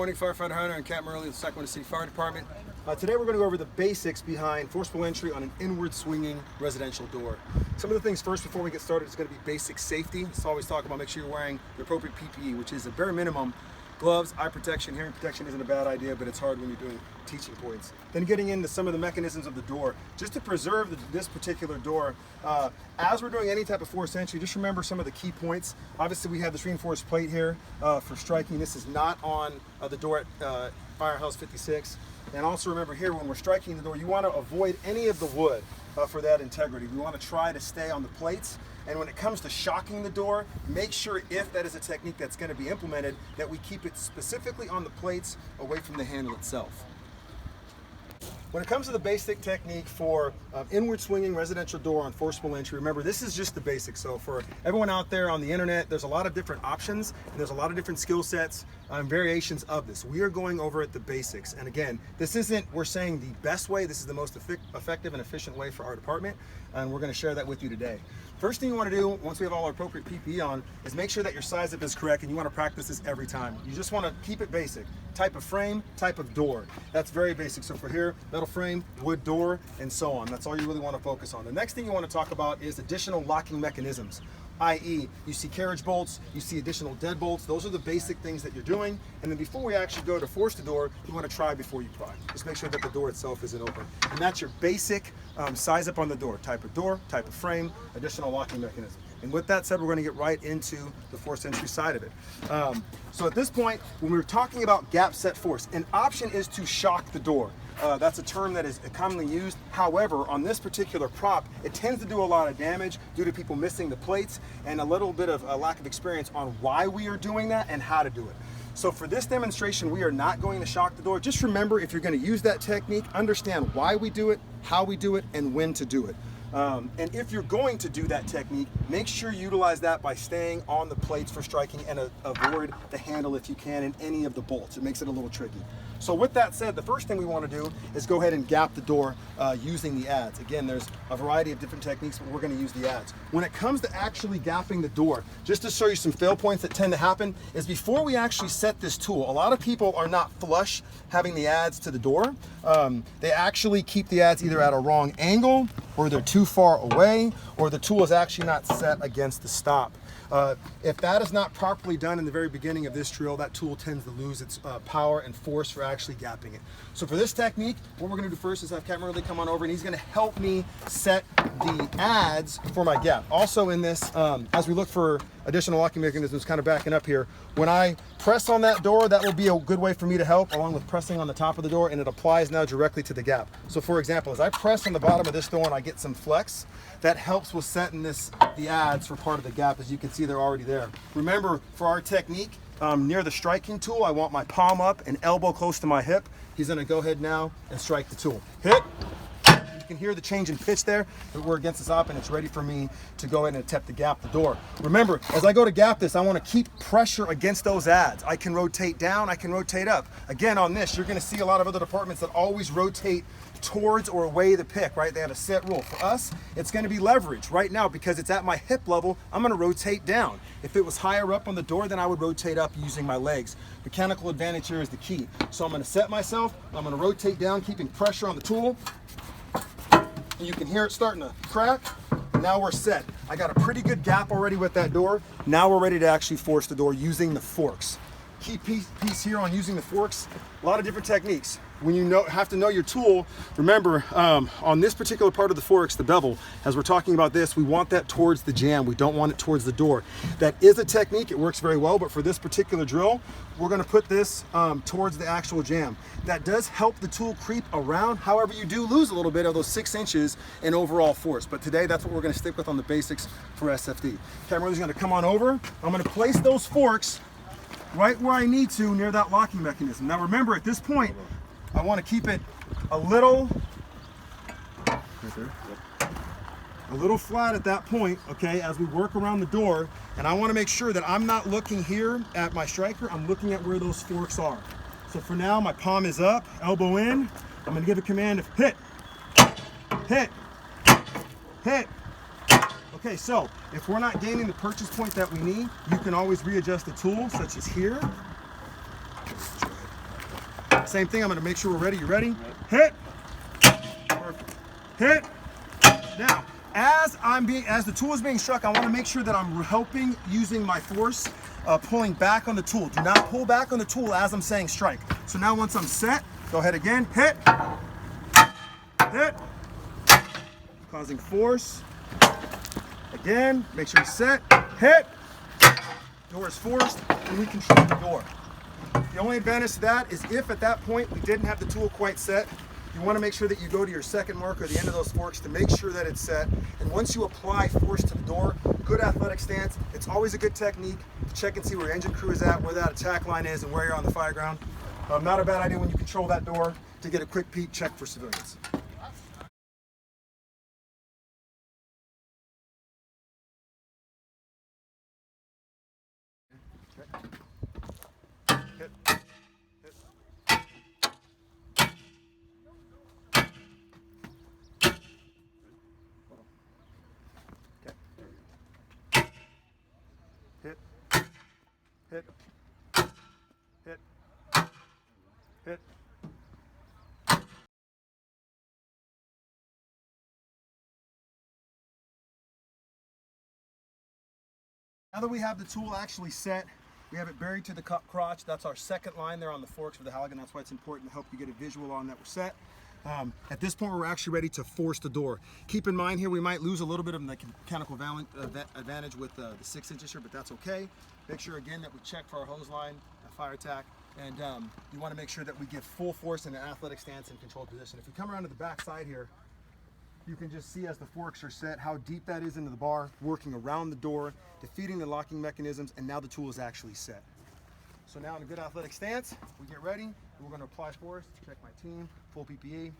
morning, Firefighter Hunter and Captain Early of the Sacramento City Fire Department. Today we're going to go over the basics behind forcible entry on an inward swinging residential door. Some of the things first before we get started is going to be basic safety. Let's always talk about make sure you're wearing the appropriate PPE, which is a bare minimum. Gloves, eye protection, hearing protection isn't a bad idea, but it's hard when you're doing teaching points. Then getting into some of the mechanisms of the door, just to preserve this particular door. As we're doing any type of forced entry, just remember some of the key points. Obviously we have this reinforced plate here for striking. This is not on the door at Firehouse 56. And also remember here, when we're striking the door, you want to avoid any of the wood for that integrity. We want to try to stay on the plates. And when it comes to shocking the door, make sure if that is a technique that's going to be implemented, that we keep it specifically on the plates away from the handle itself. When it comes to the basic technique for inward swinging residential door on forcible entry, remember this is just the basics. So for everyone out there on the internet, there's a lot of different options and there's a lot of different skill sets and variations of this. We are going over at the basics. And again, this isn't, we're saying the best way, this is the most effective and efficient way for our department. And we're going to share that with you today. First thing you want to do, once we have all our appropriate PPE on, is make sure that your size up is correct, and you want to practice this every time. You just want to keep it basic. Type of frame, type of door. That's very basic. So for here, metal frame, wood door, and so on. That's all you really want to focus on. The next thing you want to talk about is additional locking mechanisms. i.e. you see carriage bolts, you see additional deadbolts. Those are the basic things that you're doing. And then before we actually go to force the door, you want to try before you pry. Just make sure that the door itself isn't open. And that's your basic size up on the door, type of frame, additional locking mechanism. And with that said, we're going to get right into the force entry side of it. So at this point, when we're talking about gap set force, an option is to shock the door. That's a term that is commonly used. However, on this particular prop, it tends to do a lot of damage due to people missing the plates and a little bit of a lack of experience on why we are doing that and how to do it. So for this demonstration, we are not going to shock the door. Just remember, if you're going to use that technique, understand why we do it, how we do it, and when to do it. And if you're going to do that technique, make sure you utilize that by staying on the plates for striking and avoid the handle if you can and any of the bolts. It makes it a little tricky. So with that said, the first thing we want to do is go ahead and gap the door using the adze. Again, there's a variety of different techniques, but we're going to use the adze. When it comes to actually gapping the door, just to show you some fail points that tend to happen, is before we actually set this tool, a lot of people are not flush having the adze to the door. They actually keep the adze either at a wrong angle, or they're too far away, or the tool is actually not set against the stop. If that is not properly done in the very beginning of this drill, that tool tends to lose its power and force for actually gapping it. So for this technique, what we're going to do first is have Captain Early come on over, and he's going to help me set the adze for my gap. Also in this, as we look for additional locking mechanisms, kind of backing up here, when I press on that door, that will be a good way for me to help, along with pressing on the top of the door, and it applies now directly to the gap. So for example, as I press on the bottom of this door and I get some flex, that helps with setting the adze for part of the gap. As you can see, they're already there. Remember, for our technique, near the striking tool, I want my palm up and elbow close to my hip. He's gonna go ahead now and strike the tool. Hit. You can hear the change in pitch there, but we're against this op and it's ready for me to go ahead and attempt to gap the door. Remember, as I go to gap this, I want to keep pressure against those adze. I can rotate down, I can rotate up. Again, on this, you're going to see a lot of other departments that always rotate towards or away the pick, right? They have a set rule. For us, it's going to be leverage. Right now, because it's at my hip level, I'm going to rotate down. If it was higher up on the door, then I would rotate up using my legs. Mechanical advantage here is the key. So I'm going to set myself, I'm going to rotate down, keeping pressure on the tool. And you can hear it starting to crack. Now we're set. I got a pretty good gap already with that door. Now we're ready to actually force the door using the forks. Key piece here on using the forks, a lot of different techniques. When you have to know your tool, remember on this particular part of the forks, the bevel, as we're talking about this, we want that towards the jamb. We don't want it towards the door. That is a technique, it works very well, but for this particular drill, we're gonna put this towards the actual jamb. That does help the tool creep around. However, you do lose a little bit of those 6 inches in overall force. But today, that's what we're gonna stick with on the basics for SFD. Cameron's gonna come on over. I'm gonna place those forks right where I need to near that locking mechanism. Now remember, at this point, I want to keep it a little flat at that point, okay, as we work around the door. And I want to make sure that I'm not looking here at my striker, I'm looking at where those forks are. So for now, my palm is up, elbow in. I'm going to give a command of hit, hit, hit. Okay, so if we're not gaining the purchase point that we need, you can always readjust the tool, such as here. Same thing, I'm gonna make sure we're ready. You ready? Hit. Perfect. Hit. Now, as the tool is being struck, I wanna make sure that I'm helping using my force, pulling back on the tool. Do not pull back on the tool as I'm saying strike. So now once I'm set, go ahead again, hit. Hit. Causing force. Again, make sure you set, hit. Door is forced, and we control the door. The only advantage to that is if at that point we didn't have the tool quite set, you want to make sure that you go to your second mark or the end of those forks to make sure that it's set. And once you apply force to the door, good athletic stance, it's always a good technique to check and see where your engine crew is at, where that attack line is, and where you're on the fire ground. Not a bad idea when you control that door to get a quick peek check for civilians. Hit. Hit. Okay. Hit. Hit. Hit. Hit. Now that we have the tool actually set, we have it buried to the crotch. That's our second line there on the forks for the Halligan. That's why it's important to help you get a visual on that we're set. At this point, we're actually ready to force the door. Keep in mind here, we might lose a little bit of the mechanical advantage with the 6-inch here, but that's okay. Make sure again that we check for our hose line, fire attack, and you want to make sure that we give full force in an athletic stance and controlled position. If we come around to the back side here, you can just see as the forks are set how deep that is into the bar, working around the door, defeating the locking mechanisms, and now the tool is actually set. So now in a good athletic stance, we get ready, and we're going to apply force. Check my team, full PPE.